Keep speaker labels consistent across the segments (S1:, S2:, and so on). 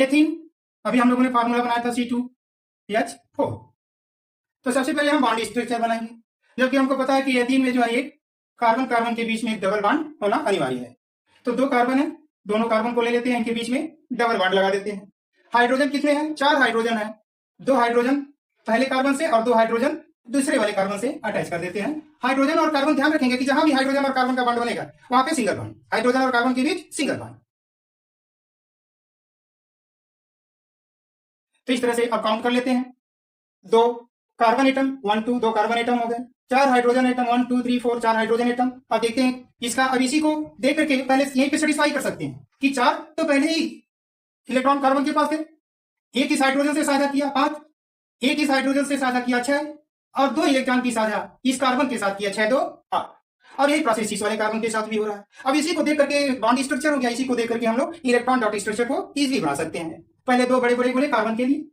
S1: Ethene, अभी हम लोगों ने फार्मूला बनाया था C2H4। तो सबसे पहले हम बॉन्ड स्ट्रक्चर बनाएंगे, जबकि हमको पता है कि एथीन में जो है एक कार्बन कार्बन के बीच में एक डबल बॉन्ड होना अनिवार्य है। तो दो कार्बन है, दोनों कार्बन को ले लेते हैं, इनके बीच में डबल बॉन्ड लगा देते हैं। हाइड्रोजन कितने हैं? 4 हाइड्रोजन है। 2 हाइड्रोजन पहले कार्बन से और 2 हाइड्रोजन दूसरे वाले कार्बन से अटैच कर देते हैं। हाइड्रोजन और कार्बन ध्यान रखेंगे कि जहां भी हाइड्रोजन और कार्बन का बॉन्ड बनेगा वहां पे सिंगल बॉन्ड, हाइड्रोजन और कार्बन के बीच सिंगल बॉन्ड। तो इस तरह से अब काउंट कर लेते हैं। 2 कार्बन एटम 1 2, 2 कार्बन एटम हो गए। 4 हाइड्रोजन एटम 1 2 3 4, 4 हाइड्रोजन एटम। अब देखते हैं इसका, अब इसी को देख करके पहले यहीं पे सेटिस्फाई कर सकते हैं कि 4 तो पहले ही इलेक्ट्रॉन कार्बन के पास थे, एक इस हाइड्रोजन से साझा किया 5, एक इस हाइड्रोजन से साझा किया 6 और 2 इलेक्ट्रॉन की साझा इस कार्बन के साथ किया 6 2 8। और यही प्रोसेस इस वाले कार्बन के साथ भी हो रहा है। अब इसी को देख करके बॉन्ड स्ट्रक्चर हो गया, इसी को देख करके हम लोग इलेक्ट्रॉन डॉट स्ट्रक्चर को इजीली बना सकते हैं। पहले 2 बड़े बड़े गोले कार्बन के लिए,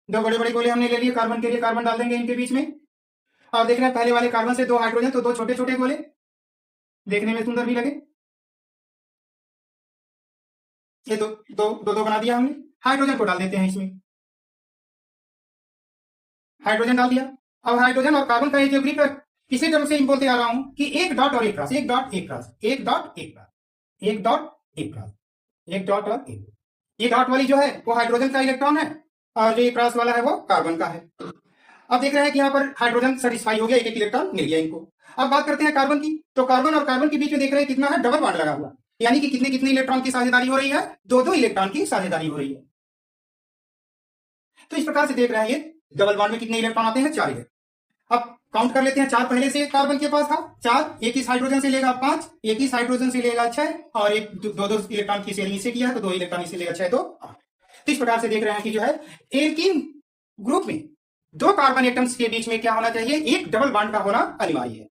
S1: 2 बड़े बड़े गोले हमने ले लिए कार्बन के लिए, कार्बन डाल देंगे इनके बीच में। और देख रहे हैं पहले वाले कार्बन से 2 हाइड्रोजन, तो 2 छोटे छोटे गोले देखने में सुंदर भी लगे। ये दो दो दो दो बना दिया हमने। हाइड्रोजन को डाल देते हैं इसमें, हाइड्रोजन डाल दिया। अब हाइड्रोजन और कार्बन का जो ग्रुप है, इसी तरह से बोलते आ रहा हूं कि एक डॉट और एक क्रॉस, एक डॉट एक क्रॉस, एक डॉट एक क्रॉस, एक डॉट एक क्रॉस, एक डॉट और एक। ये डॉट वाली जो है वो हाइड्रोजन का इलेक्ट्रॉन है और जो ये क्रॉस वाला है वो कार्बन का है। अब देख रहे हैं कि यहाँ पर हाइड्रोजन सेटिस्फाई हो गया, एक एक इलेक्ट्रॉन मिल गया इनको। अब बात करते हैं कार्बन की। तो कार्बन और कार्बन के बीच में देख रहे हैं कितना है, डबल बॉन्ड लगा हुआ, यानी कि कितने कितने इलेक्ट्रॉन की साझेदारी हो रही है, 2 2 इलेक्ट्रॉन की साझेदारी हो रही है। तो इस प्रकार से देख रहे हैं ये डबल बॉन्ड में कितने इलेक्ट्रॉन आते हैं, 4 इलेक्ट्रॉन। अब काउंट कर लेते हैं। 4 पहले से कार्बन के पास था, 4 एक इस हाइड्रोजन से लेगा 5, एक इस हाइड्रोजन से लेगा 6 और एक 2 इलेक्ट्रॉन की शेयरिंग इससे किया है तो 2 इलेक्ट्रॉन इससे लेगा 6 2 8। तो इस प्रकार से देख रहे हैं कि जो है एल्कीन ग्रुप में 2 कार्बन एटम्स के बीच में क्या होना चाहिए, एक डबल बॉन्ड का होना अनिवार्य है।